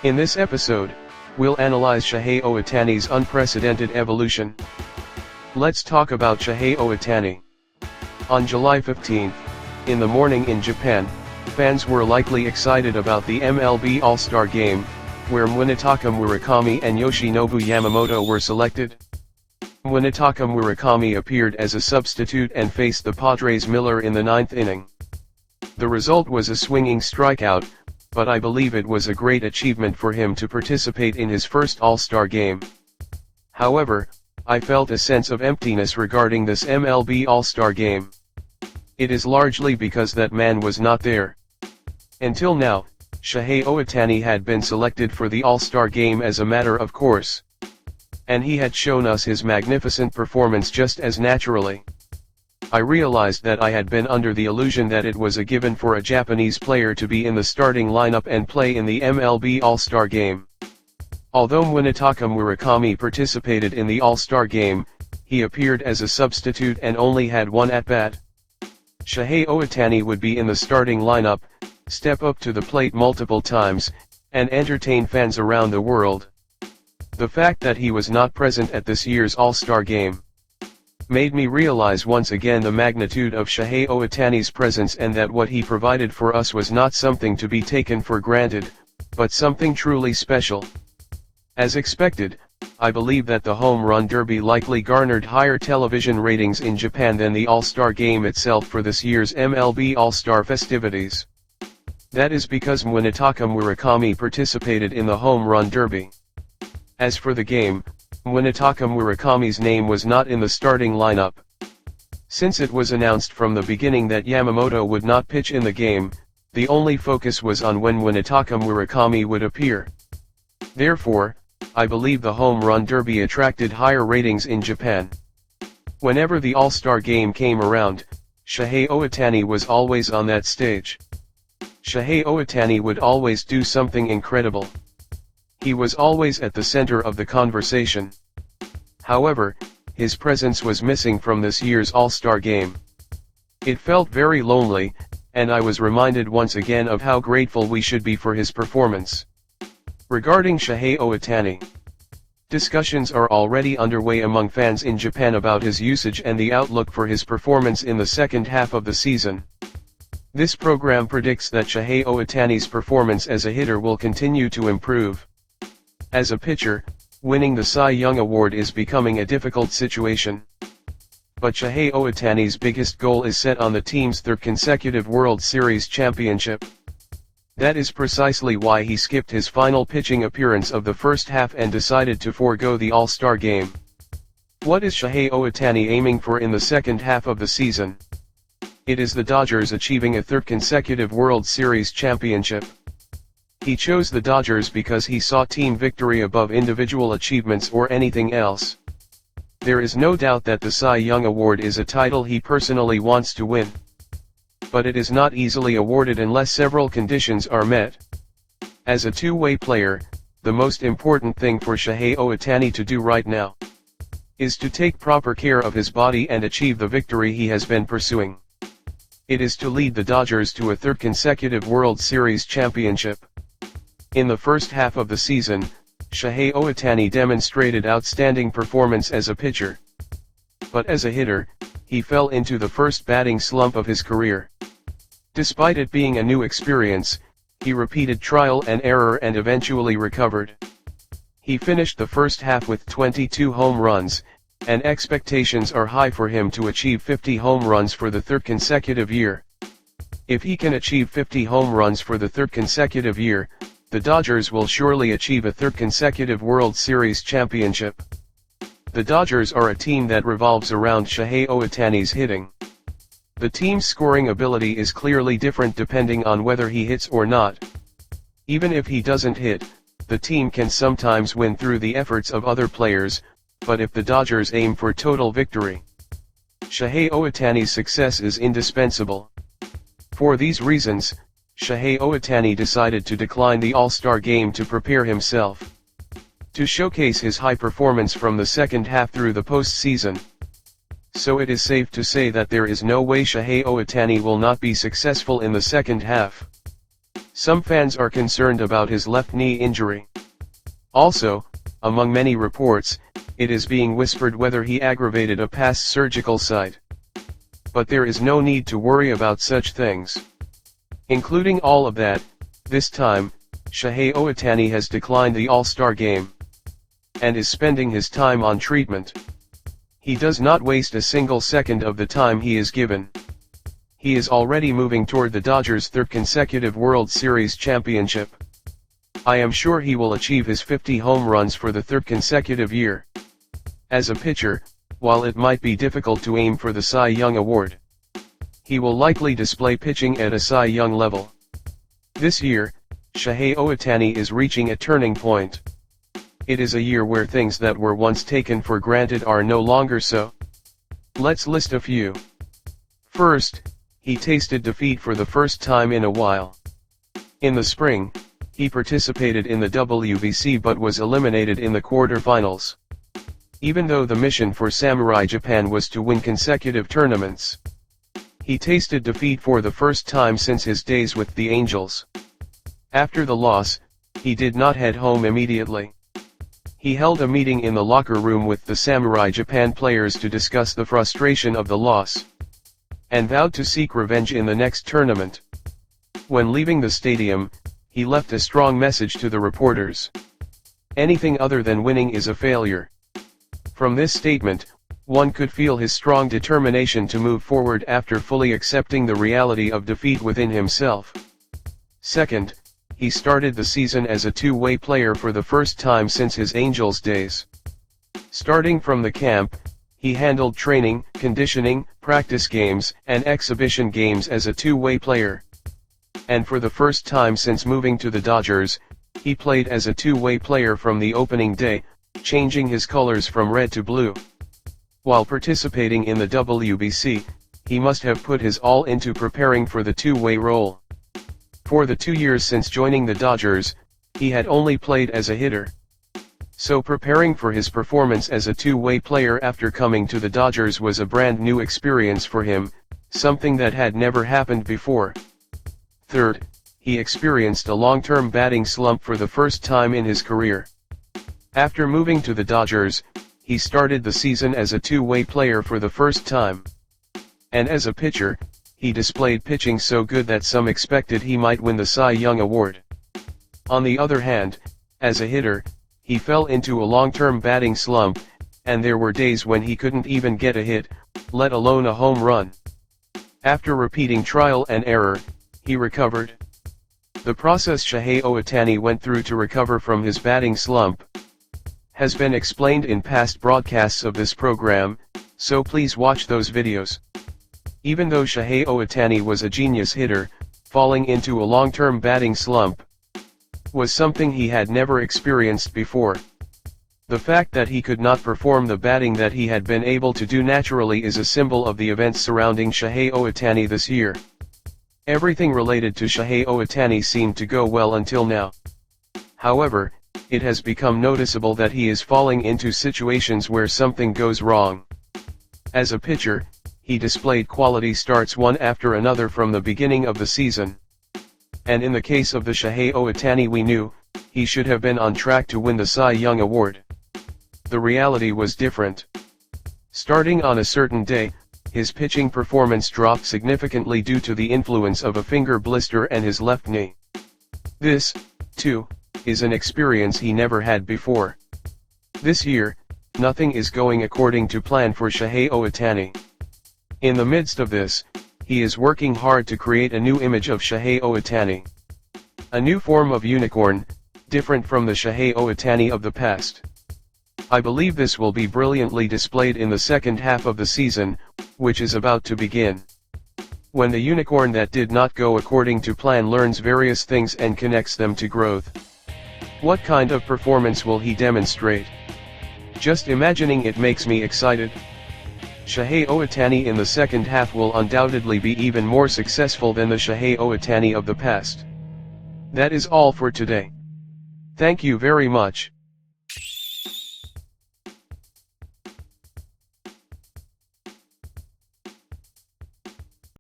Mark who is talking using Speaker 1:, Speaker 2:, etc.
Speaker 1: In this episode, we'll analyze Shohei Ohtani's unprecedented evolution. Let's talk about Shohei Ohtani. On July 15, in the morning in Japan, fans were likely excited about the MLB All-Star game, where Munetaka Murakami and Yoshinobu Yamamoto were selected. Munetaka Murakami appeared as a substitute and faced the Padres' Miller in the ninth inning. The result was a swinging strikeout, but I believe it was a great achievement for him to participate in his first All-Star game. However, I felt a sense of emptiness regarding this MLB All-Star game. It is largely because that man was not there. Until now, Shohei Ohtani had been selected for the All-Star game as a matter of course. And he had shown us his magnificent performance just as naturally. I realized that I had been under the illusion that it was a given for a Japanese player to be in the starting lineup and play in the MLB All-Star game. Although Munetaka Murakami participated in the All-Star game, he appeared as a substitute and only had one at-bat. Shohei Ohtani would be in the starting lineup, step up to the plate multiple times, and entertain fans around the world. The fact that he was not present at this year's All-Star game made me realize once again the magnitude of Shohei Ohtani's presence and that what he provided for us was not something to be taken for granted, but something truly special. As expected, I believe that the Home Run Derby likely garnered higher television ratings in Japan than the All-Star game itself for this year's MLB All-Star festivities. That is because Munetaka Murakami participated in the Home Run Derby. As for the game, Munetaka Murakami's name was not in the starting lineup. Since it was announced from the beginning that Yamamoto would not pitch in the game, the only focus was on when Munetaka Murakami would appear. Therefore, I believe the Home Run Derby attracted higher ratings in Japan. Whenever the All-Star game came around, Shohei Ohtani was always on that stage. Shohei Ohtani would always do something incredible. He was always at the center of the conversation. However, his presence was missing from this year's All-Star game. It felt very lonely, and I was reminded once again of how grateful we should be for his performance. Regarding Shohei Ohtani, discussions are already underway among fans in Japan about his usage and the outlook for his performance in the second half of the season. This program predicts that Shohei Ohtani's performance as a hitter will continue to improve. As a pitcher, winning the Cy Young Award is becoming a difficult situation. But Shohei Ohtani's biggest goal is set on the team's third consecutive World Series championship. That is precisely why he skipped his final pitching appearance of the first half and decided to forego the All-Star game. What is Shohei Ohtani aiming for in the second half of the season? It is the Dodgers achieving a third consecutive World Series championship. He chose the Dodgers because he saw team victory above individual achievements or anything else. There is no doubt that the Cy Young Award is a title he personally wants to win. But it is not easily awarded unless several conditions are met. As a two-way player, the most important thing for Shohei Ohtani to do right now is to take proper care of his body and achieve the victory he has been pursuing. It is to lead the Dodgers to a third consecutive World Series championship. In the first half of the season, Shohei Ohtani demonstrated outstanding performance as a pitcher. But as a hitter, he fell into the first batting slump of his career. Despite it being a new experience, he repeated trial and error and eventually recovered. He finished the first half with 22 home runs, and expectations are high for him to achieve 50 home runs for the third consecutive year. If he can achieve 50 home runs for the third consecutive year, the Dodgers will surely achieve a third consecutive World Series championship. The Dodgers are a team that revolves around Shohei Ohtani's hitting. The team's scoring ability is clearly different depending on whether he hits or not. Even if he doesn't hit, the team can sometimes win through the efforts of other players, but if the Dodgers aim for total victory, Shohei Ohtani's success is indispensable. For these reasons, Shohei Ohtani decided to decline the All-Star game to prepare himself to showcase his high performance from the second half through the postseason. So it is safe to say that there is no way Shohei Ohtani will not be successful in the second half. Some fans are concerned about his left knee injury. Also, among many reports, it is being whispered whether he aggravated a past surgical site. But there is no need to worry about such things. Including all of that, this time, Shohei Ohtani has declined the All-Star game and is spending his time on treatment. He does not waste a single second of the time he is given. He is already moving toward the Dodgers' third consecutive World Series championship. I am sure he will achieve his 50 home runs for the third consecutive year. As a pitcher, while it might be difficult to aim for the Cy Young Award, he will likely display pitching at a Cy Young level. This year, Shohei Ohtani is reaching a turning point. It is a year where things that were once taken for granted are no longer so. Let's list a few. First, he tasted defeat for the first time in a while. In the spring, he participated in the WBC but was eliminated in the quarterfinals. Even though the mission for Samurai Japan was to win consecutive tournaments, he tasted defeat for the first time since his days with the Angels. After the loss, he did not head home immediately. He held a meeting in the locker room with the Samurai Japan players to discuss the frustration of the loss, and vowed to seek revenge in the next tournament. When leaving the stadium, he left a strong message to the reporters. Anything other than winning is a failure. From this statement, one could feel his strong determination to move forward after fully accepting the reality of defeat within himself. Second, he started the season as a two-way player for the first time since his Angels days. Starting from the camp, he handled training, conditioning, practice games, and exhibition games as a two-way player. And for the first time since moving to the Dodgers, he played as a two-way player from the opening day, changing his colors from red to blue. While participating in the WBC, he must have put his all into preparing for the two-way role. For the 2 years since joining the Dodgers, he had only played as a hitter. So preparing for his performance as a two-way player after coming to the Dodgers was a brand new experience for him, something that had never happened before. Third, he experienced a long-term batting slump for the first time in his career. After moving to the Dodgers, he started the season as a two-way player for the first time. And as a pitcher, he displayed pitching so good that some expected he might win the Cy Young Award. On the other hand, as a hitter, he fell into a long-term batting slump, and there were days when he couldn't even get a hit, let alone a home run. After repeating trial and error, he recovered. The process Shohei Ohtani went through to recover from his batting slump has been explained in past broadcasts of this program, so please watch those videos. Even though Shohei Ohtani was a genius hitter, falling into a long-term batting slump was something he had never experienced before. The fact that he could not perform the batting that he had been able to do naturally is a symbol of the events surrounding Shohei Ohtani this year. Everything related to Shohei Ohtani seemed to go well until now. However, it has become noticeable that he is falling into situations where something goes wrong. As a pitcher, he displayed quality starts one after another from the beginning of the season. And in the case of the Shohei Ohtani we knew, he should have been on track to win the Cy Young Award. The reality was different. Starting on a certain day, his pitching performance dropped significantly due to the influence of a finger blister and his left knee. This, too, is an experience he never had before. This year, nothing is going according to plan for Shohei Ohtani. In the midst of this, he is working hard to create a new image of Shohei Ohtani. A new form of unicorn, different from the Shohei Ohtani of the past. I believe this will be brilliantly displayed in the second half of the season, which is about to begin. When the unicorn that did not go according to plan learns various things and connects them to growth. What kind of performance will he demonstrate? Just imagining it makes me excited. Shohei Ohtani in the second half will undoubtedly be even more successful than the Shohei Ohtani of the past. That is all for today. Thank you very much.